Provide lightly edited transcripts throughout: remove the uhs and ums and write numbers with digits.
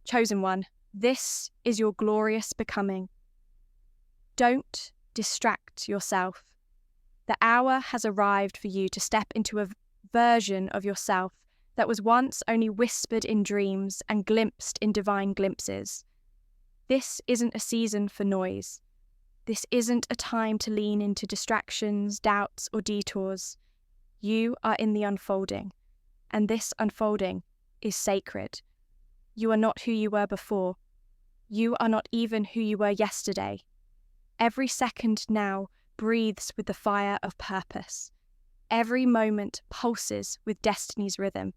Chosen one, this is your glorious becoming. Don't distract yourself. The hour has arrived for you to step into a version of yourself that was once only whispered in dreams and glimpsed in divine glimpses. This isn't a season for noise. This isn't a time to lean into distractions, doubts, or detours. You are in the unfolding, and this unfolding is sacred. You are not who you were before. You are not even who you were yesterday. Every second now breathes with the fire of purpose. Every moment pulses with destiny's rhythm.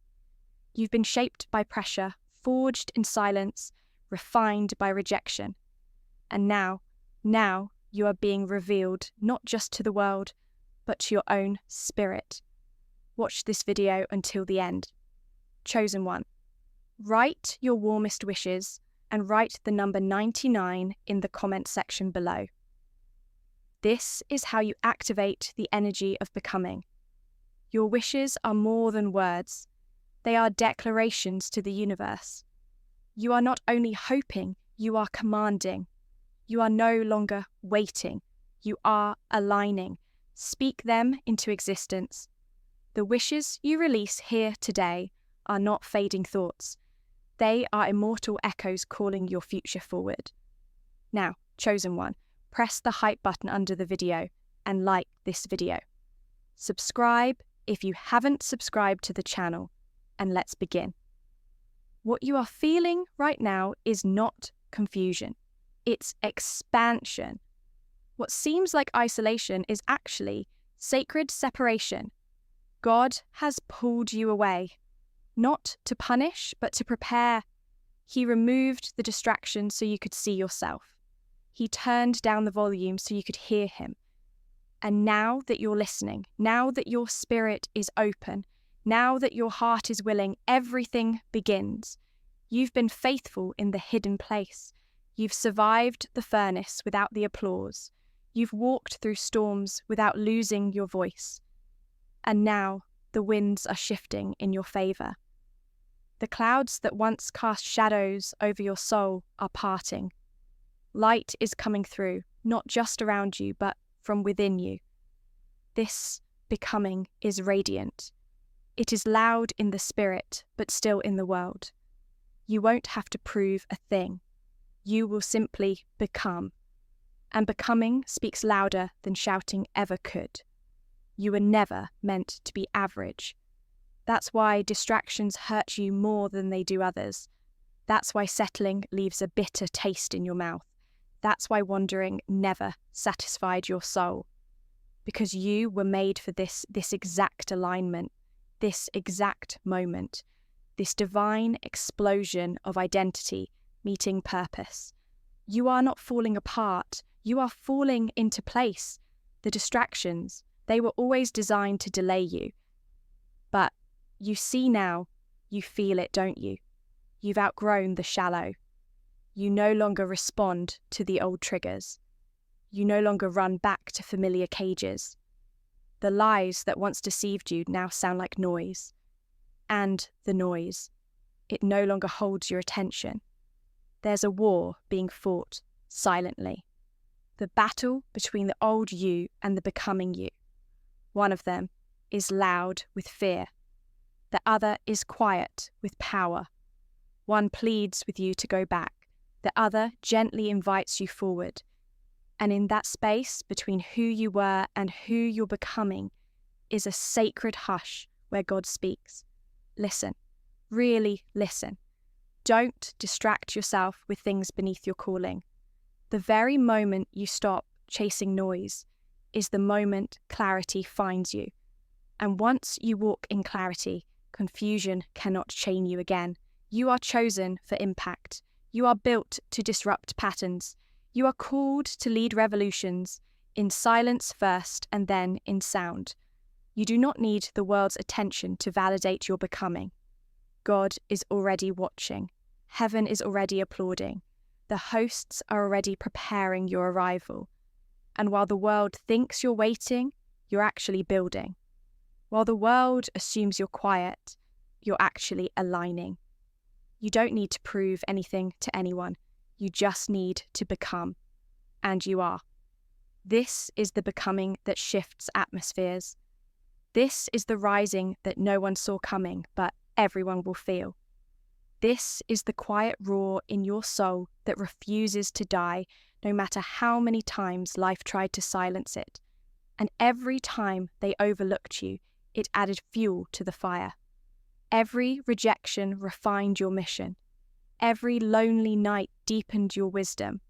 You've been shaped by pressure, forged in silence, refined by rejection. And now you are being revealed not just to the world, but to your own spirit. Watch this video until the end. Chosen one, write your warmest wishes and write the number 99 in the comment section below. This is how you activate the energy of becoming. Your wishes are more than words. They are declarations to the universe. You are not only hoping, you are commanding. You are no longer waiting. You are aligning. Speak them into existence. The wishes you release here today are not fading thoughts. They are immortal echoes calling your future forward. Now, chosen one, press the hype button under the video and like this video. Subscribe if you haven't subscribed to the channel, and let's begin. What you are feeling right now is not confusion. It's expansion. What seems like isolation is actually sacred separation. God has pulled you away, not to punish, but to prepare. He removed the distraction so you could see yourself. He turned down the volume so you could hear him. And now that you're listening, now that your spirit is open, now that your heart is willing, everything begins. You've been faithful in the hidden place. You've survived the furnace without the applause. You've walked through storms without losing your voice. And now the winds are shifting in your favor. The clouds that once cast shadows over your soul are parting. Light is coming through, not just around you, but from within you. This becoming is radiant. It is loud in the spirit, but still in the world. You won't have to prove a thing. You will simply become. And becoming speaks louder than shouting ever could. You were never meant to be average. That's why distractions hurt you more than they do others. That's why settling leaves a bitter taste in your mouth. That's why wandering never satisfied your soul. Because you were made for this exact alignment, this exact moment, this divine explosion of identity meeting purpose. You are not falling apart. You are falling into place. The distractions, they were always designed to delay you. But you see now, you feel it, don't you? You've outgrown the shallow. You no longer respond to the old triggers. You no longer run back to familiar cages. The lies that once deceived you now sound like noise. And the noise, it no longer holds your attention. There's a war being fought silently. The battle between the old you and the becoming you. One of them is loud with fear. The other is quiet with power. One pleads with you to go back. The other gently invites you forward. And in that space between who you were and who you're becoming is a sacred hush where God speaks. Listen, really listen. Don't distract yourself with things beneath your calling. The very moment you stop chasing noise is the moment clarity finds you. And once you walk in clarity, confusion cannot chain you again. You are chosen for impact. You are built to disrupt patterns. You are called to lead revolutions, in silence first and then in sound. You do not need the world's attention to validate your becoming. God is already watching. Heaven is already applauding. The hosts are already preparing your arrival. And while the world thinks you're waiting, you're actually building. While the world assumes you're quiet, you're actually aligning. You don't need to prove anything to anyone. You just need to become. And you are. This is the becoming that shifts atmospheres. This is the rising that no one saw coming, but everyone will feel. This is the quiet roar in your soul that refuses to die, no matter how many times life tried to silence it. And every time they overlooked you, it added fuel to the fire. Every rejection refined your mission. Every lonely night deepened your wisdom.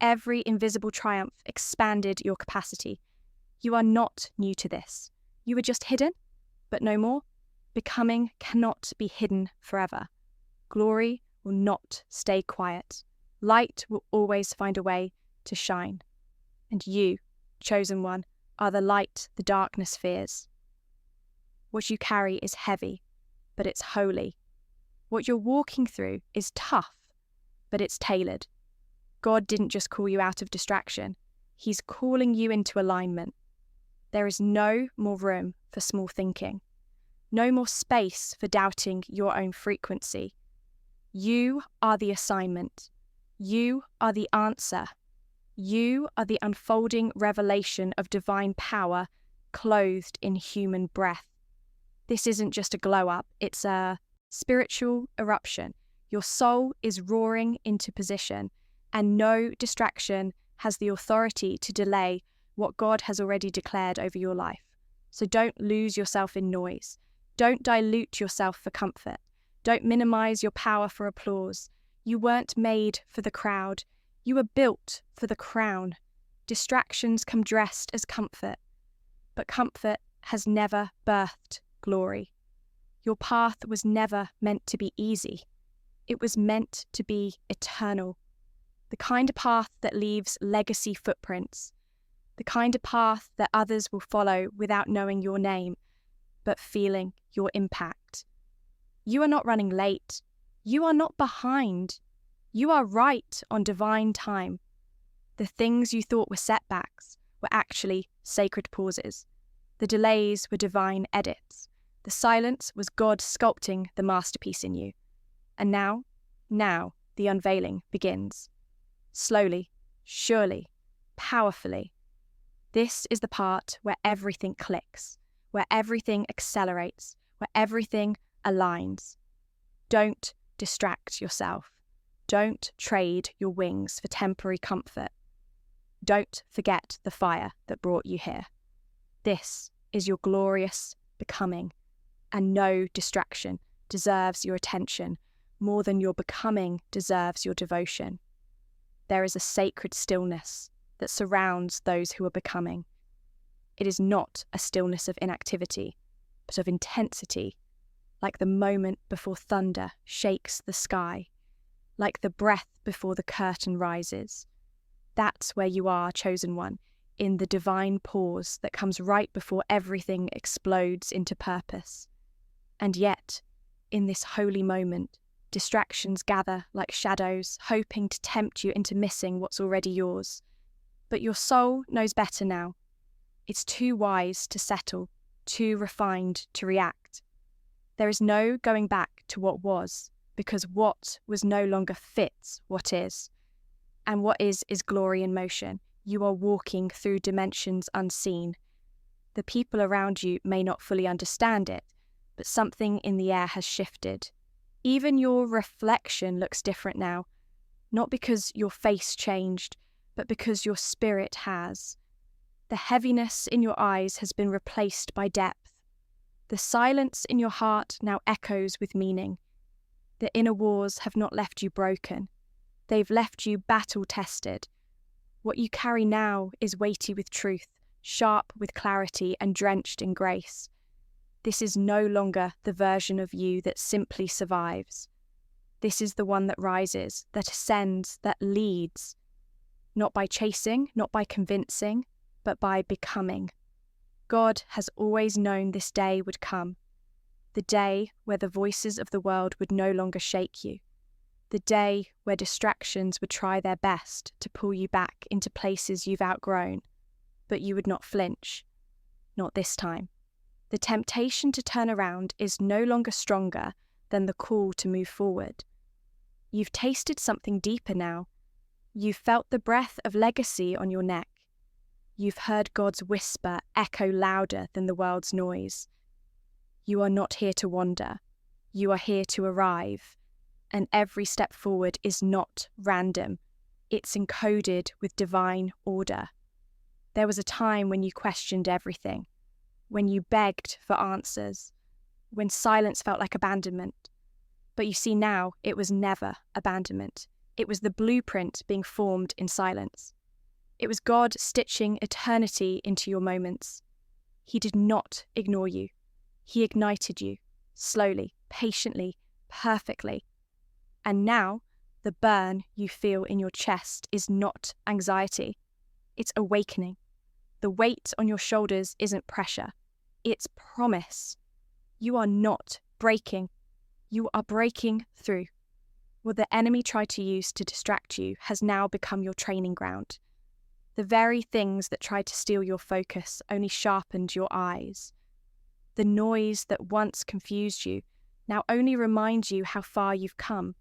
Every invisible triumph expanded your capacity. You are not new to this. You were just hidden, but no more. Becoming cannot be hidden forever. Glory will not stay quiet. Light will always find a way to shine. And you, chosen one, are the light the darkness fears. What you carry is heavy, but it's holy. What you're walking through is tough, but it's tailored. God didn't just call you out of distraction. He's calling you into alignment. There is no more room for small thinking. No more space for doubting your own frequency. You are the assignment. You are the answer. You are the unfolding revelation of divine power clothed in human breath. This isn't just a glow-up, it's a spiritual eruption. Your soul is roaring into position, and no distraction has the authority to delay what God has already declared over your life. So don't lose yourself in noise. Don't dilute yourself for comfort. Don't minimize your power for applause. You weren't made for the crowd. You were built for the crown. Distractions come dressed as comfort, but comfort has never birthed glory. Your path was never meant to be easy. It was meant to be eternal. The kind of path that leaves legacy footprints. The kind of path that others will follow without knowing your name, but feeling your impact. You are not running late. You are not behind. You are right on divine time. The things you thought were setbacks were actually sacred pauses. The delays were divine edits. The silence was God sculpting the masterpiece in you. And now, the unveiling begins. Slowly, surely, powerfully. This is the part where everything clicks, where everything accelerates, where everything aligns. Don't distract yourself. Don't trade your wings for temporary comfort. Don't forget the fire that brought you here. This is your glorious becoming, and no distraction deserves your attention more than your becoming deserves your devotion. There is a sacred stillness that surrounds those who are becoming. It is not a stillness of inactivity, but of intensity, like the moment before thunder shakes the sky, like the breath before the curtain rises. That's where you are, chosen one, in the divine pause that comes right before everything explodes into purpose. And yet, in this holy moment, distractions gather like shadows, hoping to tempt you into missing what's already yours. But your soul knows better now. It's too wise to settle, too refined to react. There is no going back to what was, because what was no longer fits what is. And what is glory in motion. You are walking through dimensions unseen. The people around you may not fully understand it, but something in the air has shifted. Even your reflection looks different now, not because your face changed, but because your spirit has. The heaviness in your eyes has been replaced by depth. The silence in your heart now echoes with meaning. The inner wars have not left you broken. They've left you battle-tested. What you carry now is weighty with truth, sharp with clarity, and drenched in grace. This is no longer the version of you that simply survives. This is the one that rises, that ascends, that leads. Not by chasing, not by convincing, but by becoming. God has always known this day would come. The day where the voices of the world would no longer shake you. The day where distractions would try their best to pull you back into places you've outgrown, but you would not flinch. Not this time. The temptation to turn around is no longer stronger than the call to move forward. You've tasted something deeper now. You've felt the breath of legacy on your neck. You've heard God's whisper echo louder than the world's noise. You are not here to wander. You are here to arrive. And every step forward is not random. It's encoded with divine order. There was a time when you questioned everything, when you begged for answers, when silence felt like abandonment. But you see now, it was never abandonment. It was the blueprint being formed in silence. It was God stitching eternity into your moments. He did not ignore you. He ignited you, slowly, patiently, perfectly. And now, the burn you feel in your chest is not anxiety. It's awakening. The weight on your shoulders isn't pressure. It's promise. You are not breaking. You are breaking through. What the enemy tried to use to distract you has now become your training ground. The very things that tried to steal your focus only sharpened your eyes. The noise that once confused you now only reminds you how far you've come.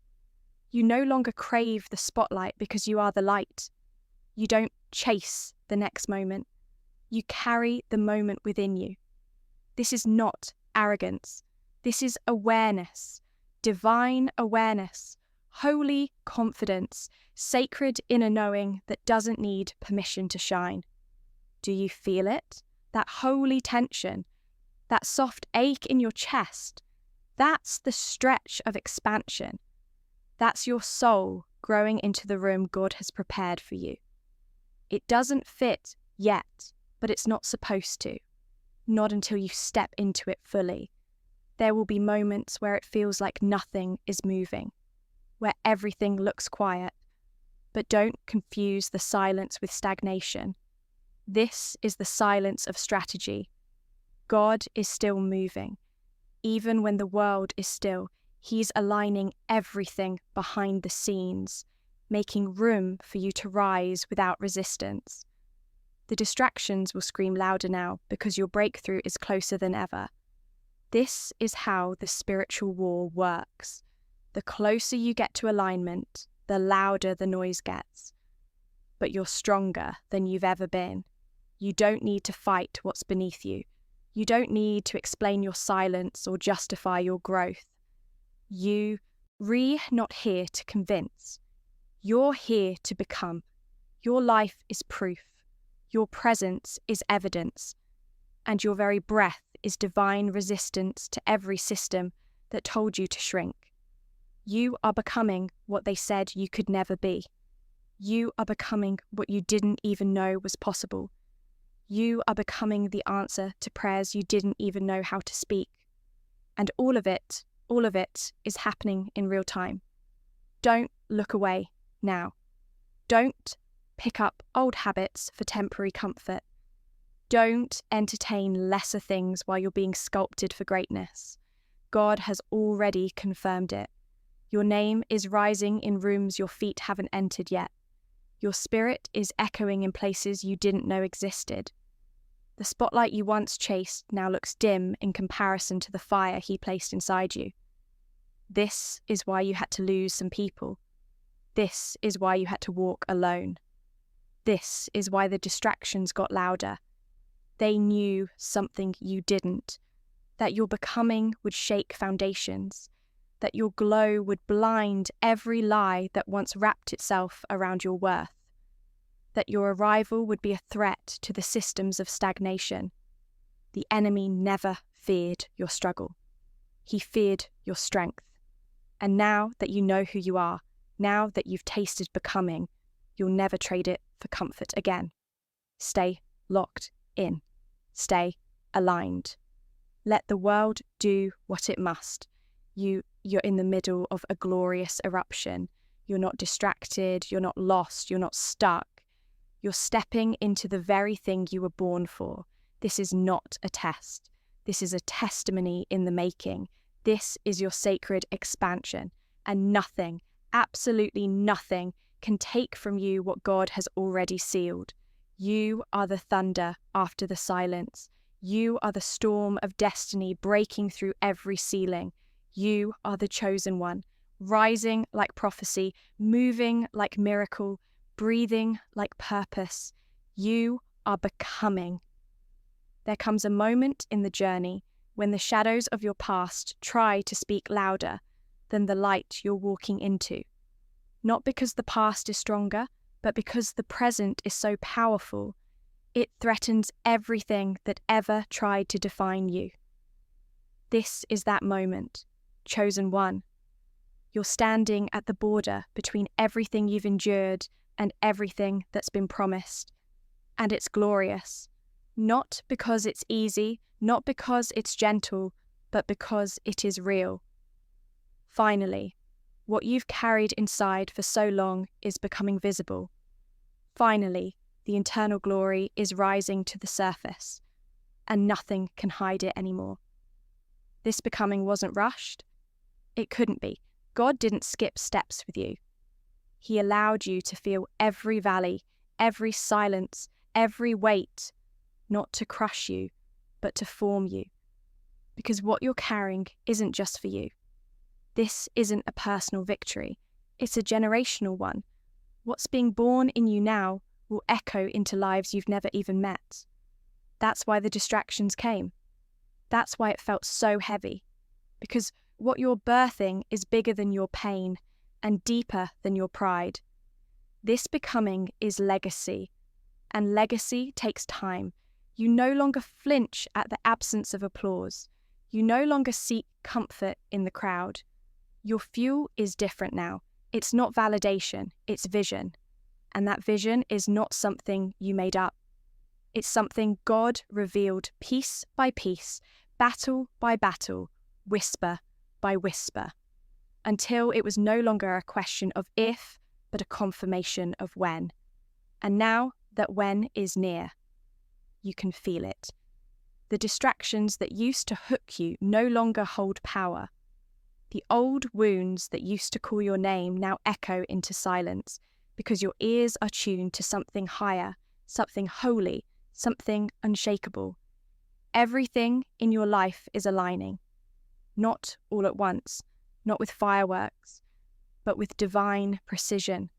You no longer crave the spotlight because you are the light. You don't chase the next moment. You carry the moment within you. This is not arrogance. This is awareness, divine awareness, holy confidence, sacred inner knowing that doesn't need permission to shine. Do you feel it? That holy tension, that soft ache in your chest, that's the stretch of expansion. That's your soul growing into the room God has prepared for you. It doesn't fit yet, but it's not supposed to. Not until you step into it fully. There will be moments where it feels like nothing is moving, where everything looks quiet. But don't confuse the silence with stagnation. This is the silence of strategy. God is still moving. Even when the world is still, He's aligning everything behind the scenes, making room for you to rise without resistance. The distractions will scream louder now because your breakthrough is closer than ever. This is how the spiritual war works. The closer you get to alignment, the louder the noise gets. But you're stronger than you've ever been. You don't need to fight what's beneath you. You don't need to explain your silence or justify your growth. You're not here to convince. You're here to become. Your life is proof. Your presence is evidence. And your very breath is divine resistance to every system that told you to shrink. You are becoming what they said you could never be. You are becoming what you didn't even know was possible. You are becoming the answer to prayers you didn't even know how to speak. And all of it is happening in real time. Don't look away now. Don't pick up old habits for temporary comfort. Don't entertain lesser things while you're being sculpted for greatness. God has already confirmed it. Your name is rising in rooms your feet haven't entered yet. Your spirit is echoing in places you didn't know existed. The spotlight you once chased now looks dim in comparison to the fire He placed inside you. This is why you had to lose some people. This is why you had to walk alone. This is why the distractions got louder. They knew something you didn't, that your becoming would shake foundations, that your glow would blind every lie that once wrapped itself around your worth, that your arrival would be a threat to the systems of stagnation. The enemy never feared your struggle. He feared your strength. And now that you know who you are, now that you've tasted becoming, you'll never trade it for comfort again. Stay locked in. Stay aligned. Let the world do what it must. You're in the middle of a glorious eruption. You're not distracted. You're not lost. You're not stuck. You're stepping into the very thing you were born for. This is not a test. This is a testimony in the making. This is your sacred expansion, and nothing, absolutely nothing, can take from you what God has already sealed. You are the thunder after the silence. You are the storm of destiny breaking through every ceiling. You are the chosen one, rising like prophecy, moving like miracle, breathing like purpose. You are becoming. There comes a moment in the journey when the shadows of your past try to speak louder than the light you're walking into. Not because the past is stronger, but because the present is so powerful, it threatens everything that ever tried to define you. This is that moment, chosen one. You're standing at the border between everything you've endured and everything that's been promised. And it's glorious. Not because it's easy, not because it's gentle, but because it is real. Finally, what you've carried inside for so long is becoming visible. Finally, the internal glory is rising to the surface, and nothing can hide it anymore. This becoming wasn't rushed. It couldn't be. God didn't skip steps with you. He allowed you to feel every valley, every silence, every weight, not to crush you, but to form you. Because what you're carrying isn't just for you. This isn't a personal victory. It's a generational one. What's being born in you now will echo into lives you've never even met. That's why the distractions came. That's why it felt so heavy. Because what you're birthing is bigger than your pain and deeper than your pride. This becoming is legacy, and legacy takes time. You no longer flinch at the absence of applause. You no longer seek comfort in the crowd. Your fuel is different now. It's not validation, it's vision. And that vision is not something you made up. It's something God revealed piece by piece, battle by battle, whisper by whisper, until it was no longer a question of if, but a confirmation of when. And now that when is near, you can feel it. The distractions that used to hook you no longer hold power. The old wounds that used to call your name now echo into silence because your ears are tuned to something higher, something holy, something unshakable. Everything in your life is aligning, not all at once, not with fireworks, but with divine precision.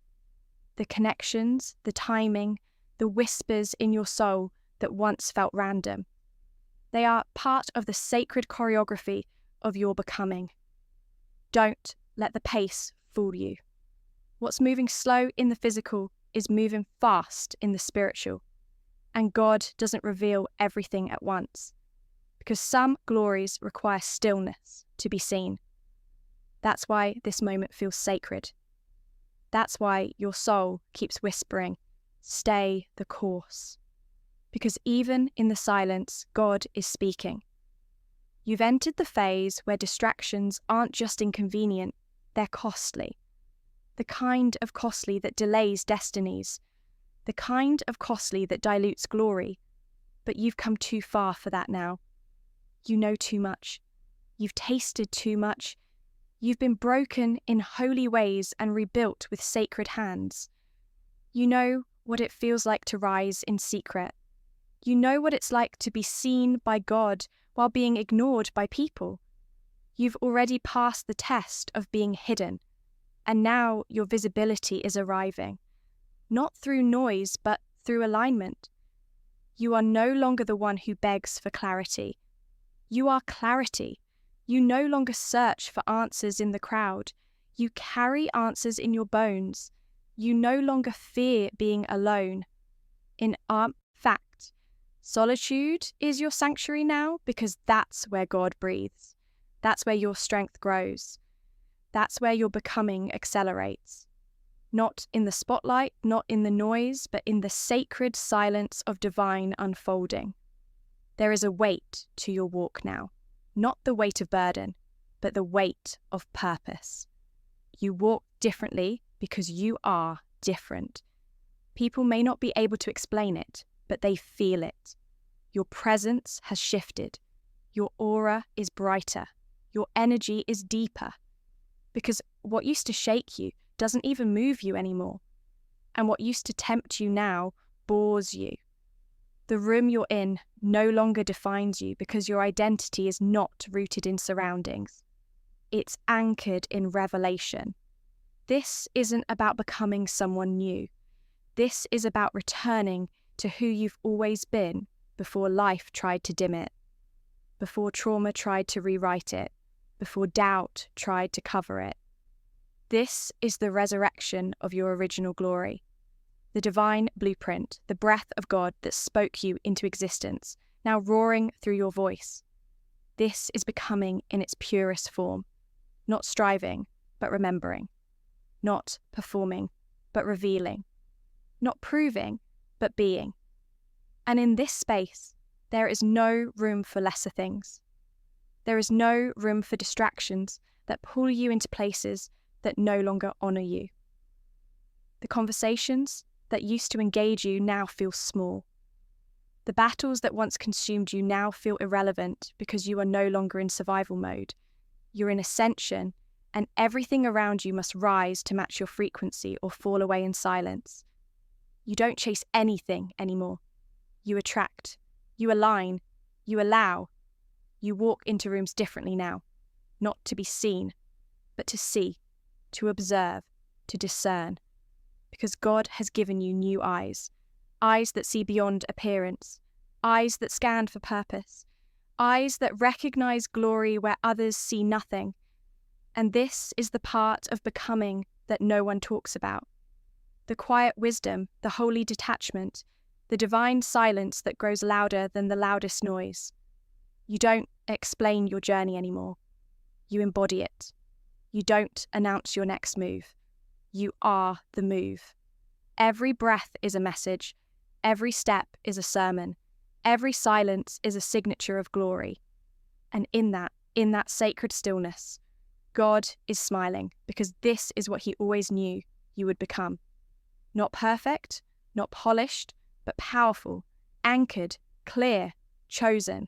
The connections, the timing, the whispers in your soul that once felt random. They are part of the sacred choreography of your becoming. Don't let the pace fool you. What's moving slow in the physical is moving fast in the spiritual. And God doesn't reveal everything at once, because some glories require stillness to be seen. That's why this moment feels sacred. That's why your soul keeps whispering, stay the course. Because even in the silence, God is speaking. You've entered the phase where distractions aren't just inconvenient, they're costly. The kind of costly that delays destinies. The kind of costly that dilutes glory. But you've come too far for that now. You know too much. You've tasted too much. You've been broken in holy ways and rebuilt with sacred hands. You know what it feels like to rise in secret. You know what it's like to be seen by God while being ignored by people. You've already passed the test of being hidden, and now your visibility is arriving. Not through noise, but through alignment. You are no longer the one who begs for clarity. You are clarity. You no longer search for answers in the crowd. You carry answers in your bones. You no longer fear being alone. In fact, solitude is your sanctuary now because that's where God breathes. That's where your strength grows. That's where your becoming accelerates. Not in the spotlight, not in the noise, but in the sacred silence of divine unfolding. There is a weight to your walk now, not the weight of burden, but the weight of purpose. You walk differently because you are different. People may not be able to explain it, but they feel it. Your presence has shifted. Your aura is brighter. Your energy is deeper. Because what used to shake you doesn't even move you anymore. And what used to tempt you now bores you. The room you're in no longer defines you because your identity is not rooted in surroundings. it's anchored in revelation. This isn't about becoming someone new. This is about returning to who you've always been before life tried to dim it, before trauma tried to rewrite it, before doubt tried to cover it. This is the resurrection of your original glory, the divine blueprint, the breath of God that spoke you into existence, now roaring through your voice. This is becoming in its purest form, not striving, but remembering, not performing, but revealing, not proving, but being. And in this space, there is no room for lesser things. There is no room for distractions that pull you into places that no longer honour you. The conversations that used to engage you now feel small. The battles that once consumed you now feel irrelevant because you are no longer in survival mode. You're in ascension, and everything around you must rise to match your frequency or fall away in silence. You don't chase anything anymore. You attract, you align, you allow. You walk into rooms differently now, not to be seen, but to see, to observe, to discern. Because God has given you new eyes, eyes that see beyond appearance, eyes that scan for purpose, eyes that recognize glory where others see nothing. And this is the part of becoming that no one talks about. The quiet wisdom, the holy detachment, the divine silence that grows louder than the loudest noise. You don't explain your journey anymore. You embody it. You don't announce your next move. You are the move. Every breath is a message. Every step is a sermon. Every silence is a signature of glory. And in that sacred stillness, God is smiling because this is what he always knew you would become. Not perfect, not polished, but powerful, anchored, clear, chosen.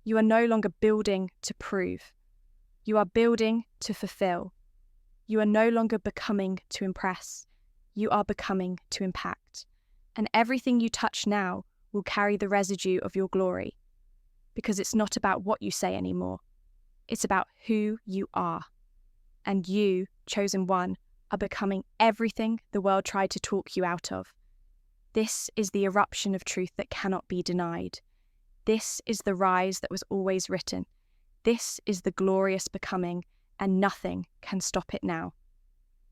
You are no longer building to prove. You are building to fulfill. You are no longer becoming to impress. You are becoming to impact. And everything you touch now will carry the residue of your glory. Because it's not about what you say anymore. It's about who you are. And you, chosen one, are becoming everything the world tried to talk you out of. This is the eruption of truth that cannot be denied. This is the rise that was always written. This is the glorious becoming, and nothing can stop it now.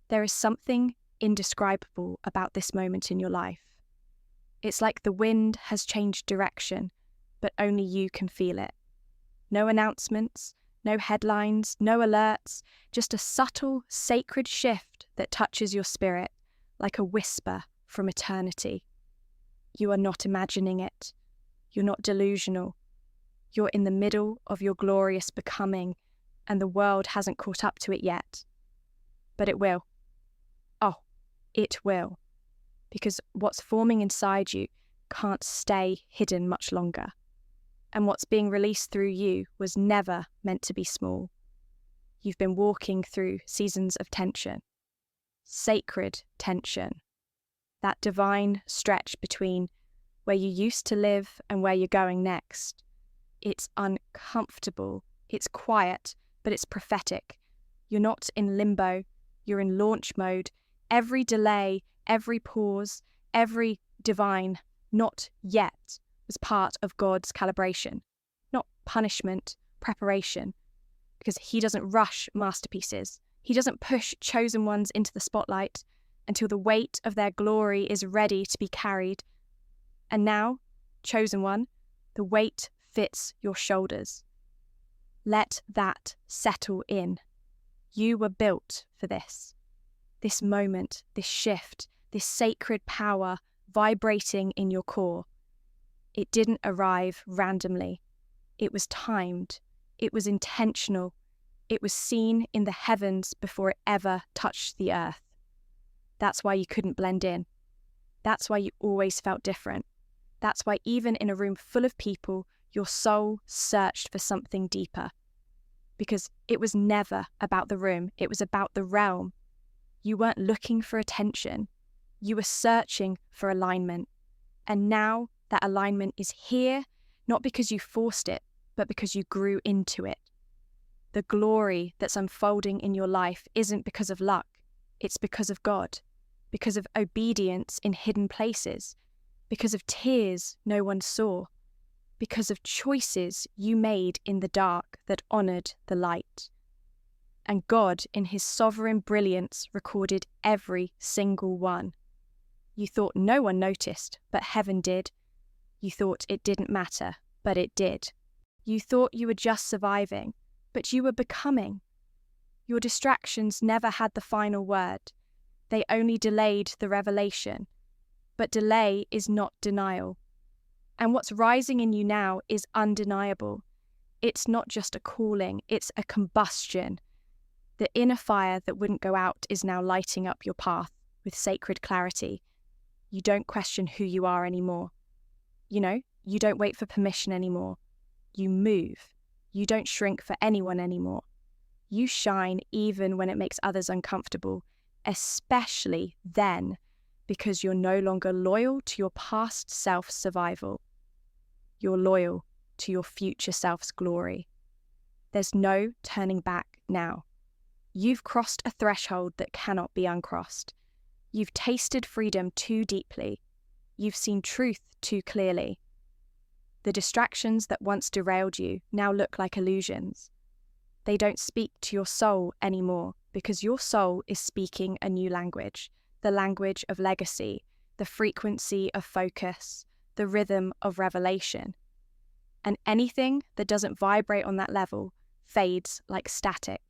There is something indescribable about this moment in your life. It's like the wind has changed direction, but only you can feel it. No announcements, no headlines, no alerts, just a subtle, sacred shift that touches your spirit like a whisper from eternity. You are not imagining it. You're not delusional. You're in the middle of your glorious becoming, and the world hasn't caught up to it yet. But it will. Oh, it will. Because what's forming inside you can't stay hidden much longer. And what's being released through you was never meant to be small. You've been walking through seasons of tension. Sacred tension. That divine stretch between where you used to live and where you're going next. It's uncomfortable, it's quiet, but it's prophetic. You're not in limbo, you're in launch mode. Every delay, every pause, every divine not yet was part of God's calibration, not punishment, preparation. Because he doesn't rush masterpieces. He doesn't push chosen ones into the spotlight until the weight of their glory is ready to be carried. And now, chosen one, the weight fits your shoulders. Let that settle in. You were built for this. This moment, this shift, this sacred power vibrating in your core. It didn't arrive randomly. It was timed. It was intentional. It was seen in the heavens before it ever touched the earth. That's why you couldn't blend in. That's why you always felt different. That's why even in a room full of people, your soul searched for something deeper. Because it was never about the room, it was about the realm. You weren't looking for attention. You were searching for alignment. And now that alignment is here, not because you forced it, but because you grew into it. The the glory that's unfolding in your life isn't because of luck, it's because of God, because of obedience in hidden places, because of tears no one saw, because of choices you made in the dark that honored the light. And God, in his sovereign brilliance, recorded every single one. You thought no one noticed, but heaven did. You thought it didn't matter, but it did. You thought you were just surviving, but you were becoming. Your distractions never had the final word. They only delayed the revelation. But delay is not denial. And what's rising in you now is undeniable. It's not just a calling, it's a combustion. The inner fire that wouldn't go out is now lighting up your path with sacred clarity. You don't question who you are anymore. You don't wait for permission anymore. You move. You don't shrink for anyone anymore. You shine even when it makes others uncomfortable, especially then, because you're no longer loyal to your past self's survival. You're loyal to your future self's glory. There's no turning back now. You've crossed a threshold that cannot be uncrossed. You've tasted freedom too deeply. You've seen truth too clearly. The distractions that once derailed you now look like illusions. They don't speak to your soul anymore because your soul is speaking a new language, the language of legacy, the frequency of focus, the rhythm of revelation. And anything that doesn't vibrate on that level fades like static.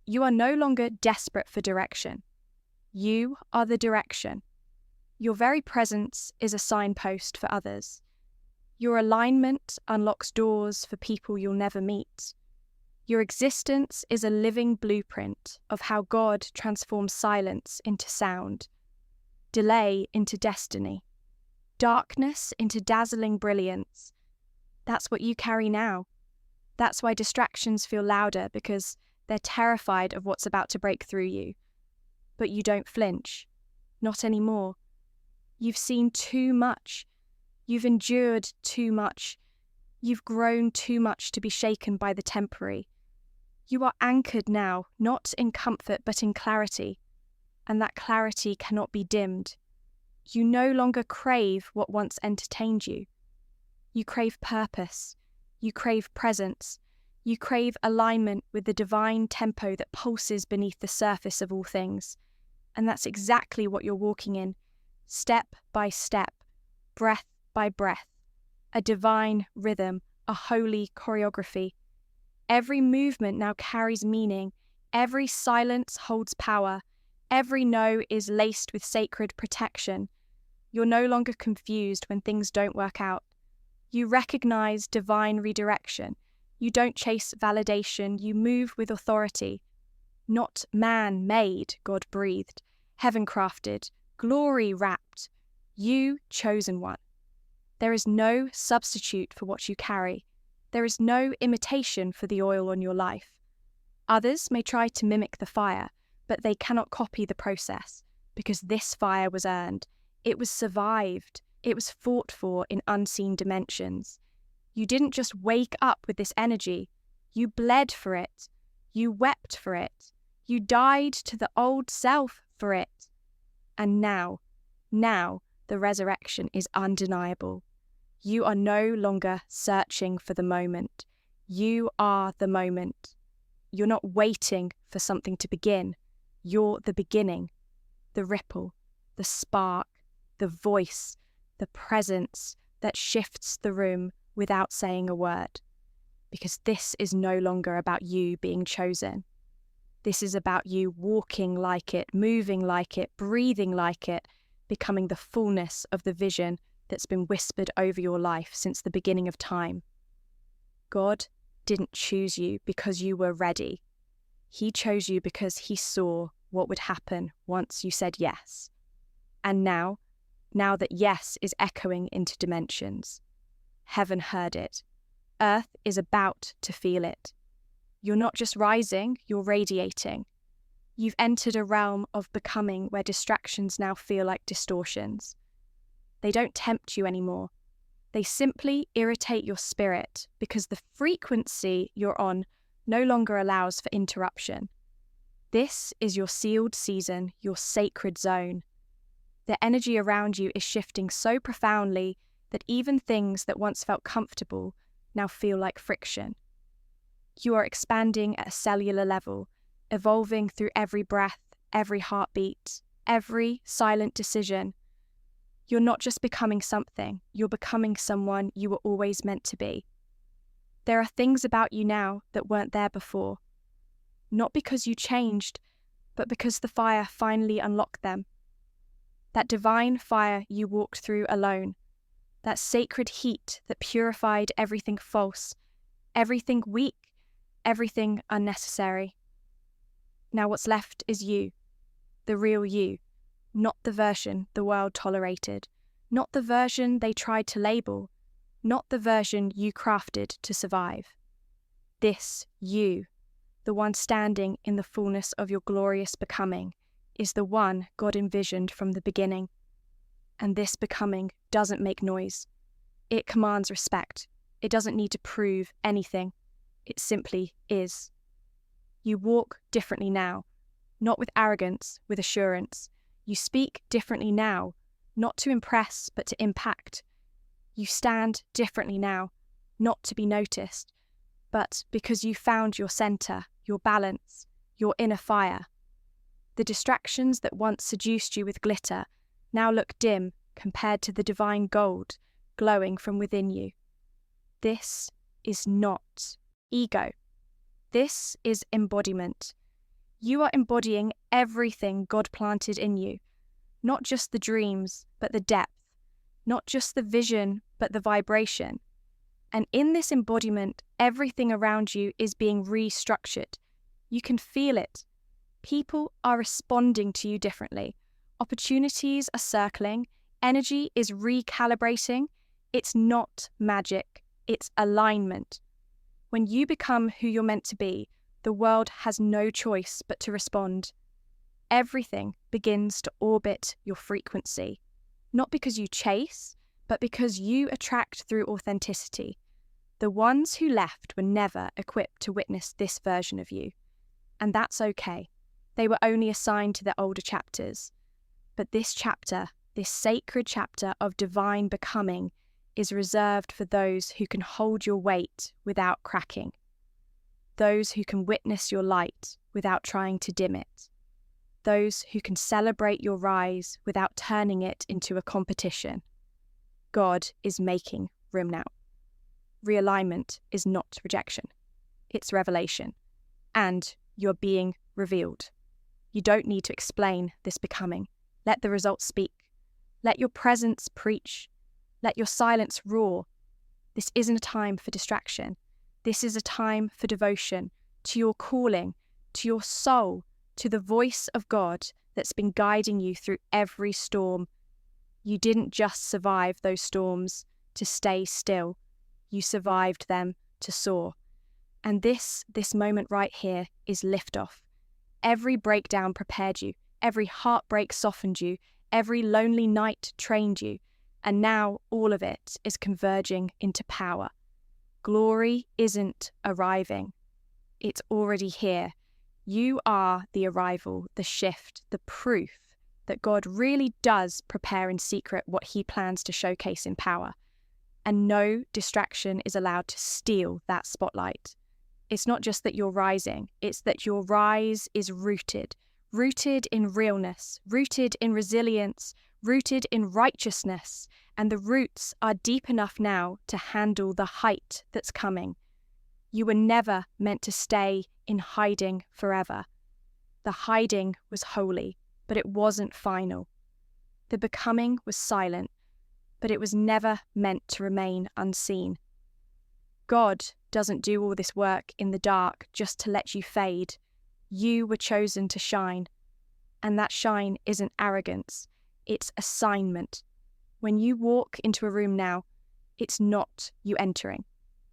You are no longer desperate for direction. You are the direction. Your very presence is a signpost for others. Your alignment unlocks doors for people you'll never meet. Your existence is a living blueprint of how God transforms silence into sound, delay into destiny, darkness into dazzling brilliance. That's what you carry now. That's why distractions feel louder, because they're terrified of what's about to break through you. But you don't flinch. Not anymore. You've seen too much. You've endured too much. You've grown too much to be shaken by the temporary. You are anchored now, not in comfort but in clarity, and that clarity cannot be dimmed. You no longer crave what once entertained you. You crave purpose. You crave presence. You crave alignment with the divine tempo that pulses beneath the surface of all things. And that's exactly what you're walking in, step by step, breath by breath, a divine rhythm, a holy choreography. Every movement now carries meaning, every silence holds power, every no is laced with sacred protection. You're no longer confused when things don't work out. You recognize divine redirection. You don't chase validation, you move with authority. Not man-made, God-breathed, heaven-crafted, glory-wrapped. You chosen one. There is no substitute for what you carry. There is no imitation for the oil on your life. Others may try to mimic the fire, but they cannot copy the process, because this fire was earned. It was survived. It was fought for in unseen dimensions. You didn't just wake up with this energy. You bled for it. You wept for it. You died to the old self for it. And now, the resurrection is undeniable. You are no longer searching for the moment. You are the moment. You're not waiting for something to begin. You're the beginning, the ripple, the spark, the voice, the presence that shifts the room without saying a word. Because this is no longer about you being chosen. This is about you walking like it, moving like it, breathing like it, becoming the fullness of the vision that's been whispered over your life since the beginning of time. God didn't choose you because you were ready. He chose you because he saw what would happen once you said yes. And now that yes is echoing into dimensions, heaven heard it. Earth is about to feel it. You're not just rising, you're radiating. You've entered a realm of becoming where distractions now feel like distortions. They don't tempt you anymore. They simply irritate your spirit because the frequency you're on no longer allows for interruption. This is your sealed season, your sacred zone. The energy around you is shifting so profoundly that even things that once felt comfortable now feel like friction. You are expanding at a cellular level, evolving through every breath, every heartbeat, every silent decision. You're not just becoming something, you're becoming someone you were always meant to be. There are things about you now that weren't there before, not because you changed, but because the fire finally unlocked them. That divine fire you walked through alone, that sacred heat that purified everything false, everything weak, everything unnecessary. Now what's left is you, the real you, not the version the world tolerated, not the version they tried to label, not the version you crafted to survive. This you, the one standing in the fullness of your glorious becoming, is the one God envisioned from the beginning. And this becoming doesn't make noise. It commands respect. It doesn't need to prove anything. It simply is. You walk differently now, not with arrogance, with assurance. You speak differently now, not to impress, but to impact. You stand differently now, not to be noticed, but because you found your center, your balance, your inner fire. The distractions that once seduced you with glitter now look dim compared to the divine gold glowing from within you. This is not ego. This is embodiment. You are embodying everything God planted in you, not just the dreams, but the depth, not just the vision, but the vibration. And in this embodiment, everything around you is being restructured. You can feel it. People are responding to you differently. Opportunities are circling. Energy is recalibrating. It's not magic. It's alignment. When you become who you're meant to be, the world has no choice but to respond. Everything begins to orbit your frequency, not because you chase, but because you attract through authenticity. The ones who left were never equipped to witness this version of you. And that's okay. They were only assigned to their older chapters. But this chapter, this sacred chapter of divine becoming, is reserved for those who can hold your weight without cracking. Those who can witness your light without trying to dim it. Those who can celebrate your rise without turning it into a competition. God is making room now. Realignment is not rejection. It's revelation. And you're being revealed. You don't need to explain this becoming. Let the results speak. Let your presence preach. Let your silence roar. This isn't a time for distraction. This is a time for devotion to your calling, to your soul, to the voice of God that's been guiding you through every storm. You didn't just survive those storms to stay still. You survived them to soar. And this moment right here is liftoff. Every breakdown prepared you. Every heartbreak softened you. Every lonely night trained you. And now all of it is converging into power. Glory isn't arriving. It's already here. You are the arrival, the shift, the proof that God really does prepare in secret what he plans to showcase in power. And no distraction is allowed to steal that spotlight. It's not just that you're rising, it's that your rise is rooted in realness, rooted in resilience, rooted in righteousness, and the roots are deep enough now to handle the height that's coming. You were never meant to stay in hiding forever. The hiding was holy, but it wasn't final. The becoming was silent, but it was never meant to remain unseen. God doesn't do all this work in the dark just to let you fade. You were chosen to shine. And that shine isn't arrogance, it's assignment. When you walk into a room now, it's not you entering.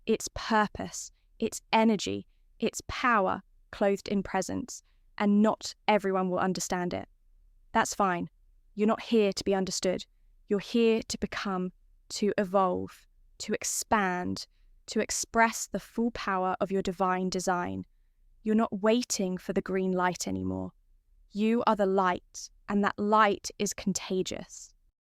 It's purpose, it's energy, it's power clothed in presence, and not everyone will understand it. That's fine. You're not here to be understood. You're here to become, to evolve, to expand, to express the full power of your divine design. You're not waiting for the green light anymore. You are the light, and that light is contagious.